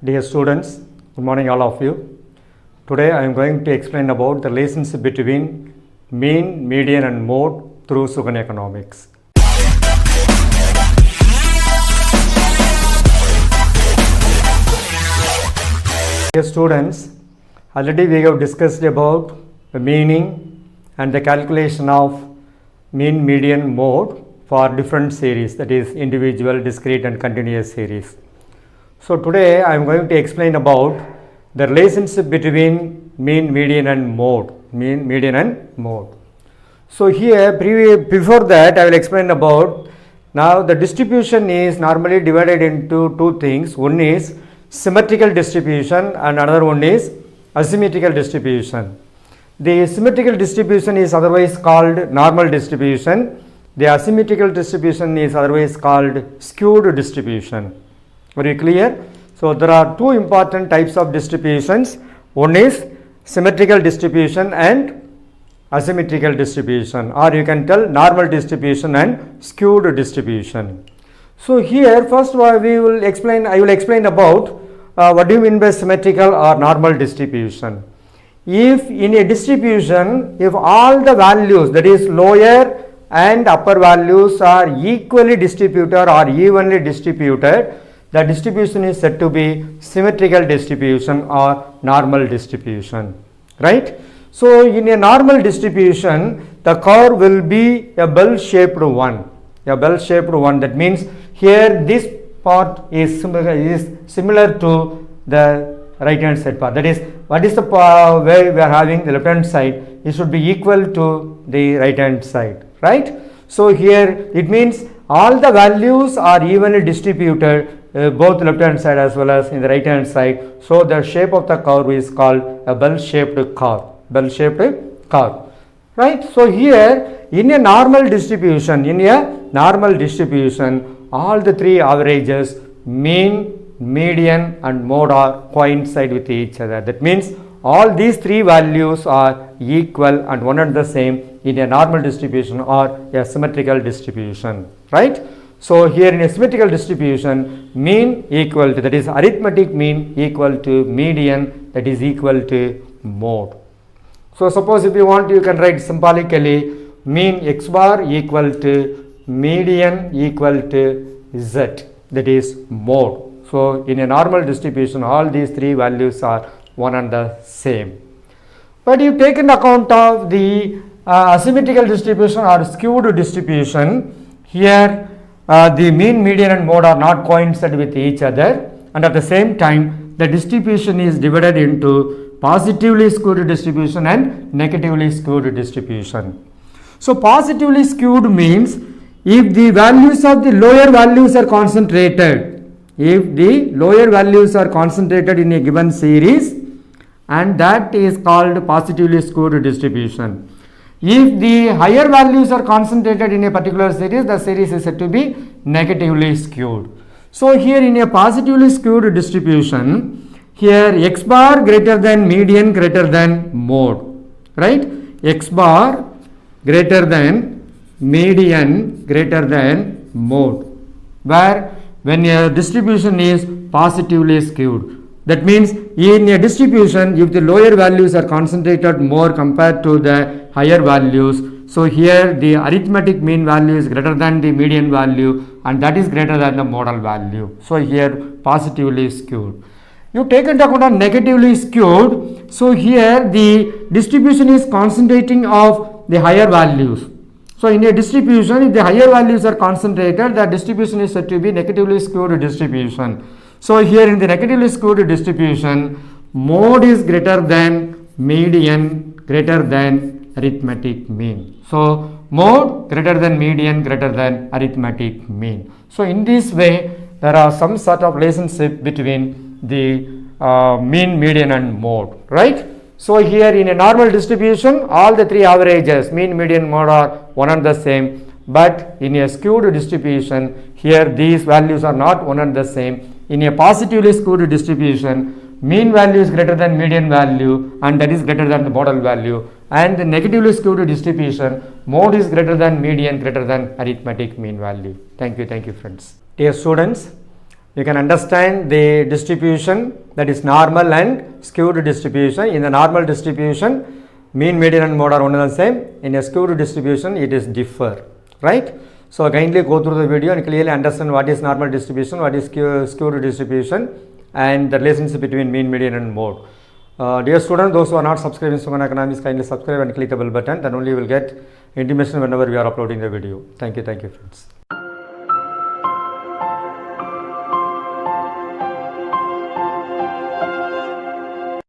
Dear students, good morning all of you. Today I am going to explain about the relationship between mean, median and mode through Suganya economics. Dear students, already we have discussed about the meaning and the calculation of mean, median, mode for different series, that is individual, discrete and continuous series. So today I am going to explain about the relationship between mean, median and mode. Mean, median and mode. So here before that I will explain about, now the distribution is normally divided into two things. One is symmetrical distribution and another one is asymmetrical distribution. The symmetrical distribution is otherwise called normal distribution. The asymmetrical distribution is otherwise called skewed distribution. Very clear? So there are two important types of distributions. One is symmetrical distribution and asymmetrical distribution, or you can tell normal distribution and skewed distribution. So here first I will explain about what do you mean by symmetrical or normal distribution. If in a distribution, if all the values, that is lower and upper values, are equally distributed or evenly distributed, the distribution is said to be symmetrical distribution or normal distribution, right? So in a normal distribution, the curve will be a bell-shaped one. That means here this part is similar to the right hand side part. That is, what is the where we are having the left hand side, it should be equal to the right hand side, right? So here it means all the values are evenly distributed, both left hand side as well as in the right hand side. So the shape of the curve is called a bell-shaped curve. Right? So here in a normal distribution, all the three averages, mean, median and mode, are coincide with each other. That means all these three values are equal and one and the same in a normal distribution or a symmetrical distribution, right? So here in a symmetrical distribution, mean equal to, that is arithmetic mean, equal to median, that is equal to mode. So suppose if you want, you can write symbolically mean x bar equal to median equal to z, that is mode. So in a normal distribution, all these three values are one and the same. But you take into account of the asymmetrical distribution or skewed distribution, here the mean, median and mode are not coincide with each other, and at the same time the distribution is divided into positively skewed distribution and negatively skewed distribution. So positively skewed means if the values of the lower values are concentrated, in a given series, and that is called positively skewed distribution. If the higher values are concentrated in a particular series, the series is said to be negatively skewed. So here in a positively skewed distribution, here x bar greater than median greater than mode, right? X bar greater than median greater than mode, where when a distribution is positively skewed, that means in a distribution, if the lower values are concentrated more compared to the higher values, so here the arithmetic mean value is greater than the median value and that is greater than the modal value. So here positively skewed. You take into account of negatively skewed, so here the distribution is concentrating of the higher values. So in a distribution, if the higher values are concentrated, the distribution is said to be negatively skewed distribution. So here in the negatively skewed distribution, mode is greater than median greater than arithmetic mean. So mode greater than median greater than arithmetic mean. So in this way, there are some sort of relationship between the mean, median and mode, right? So here in a normal distribution, all the three averages, mean, median, mode, are one and the same, but in a skewed distribution, here these values are not one and the same. In a positively skewed distribution, mean value is greater than median value and that is greater than the modal value, and the negatively skewed distribution, mode is greater than median greater than arithmetic mean value. Thank you friends. Dear students, you can understand the distribution, that is normal and skewed distribution. In the normal distribution, mean, median and mode are one and the same. In a skewed distribution, it is differ, right? So kindly go through the video and clearly understand what is normal distribution, what is skewed distribution, and the relationship between mean, median and mode. Dear students, those who are not subscribing to Suman Economics, kindly subscribe and click the bell button, then only you will get intimation whenever we are uploading the video. Thank you friends.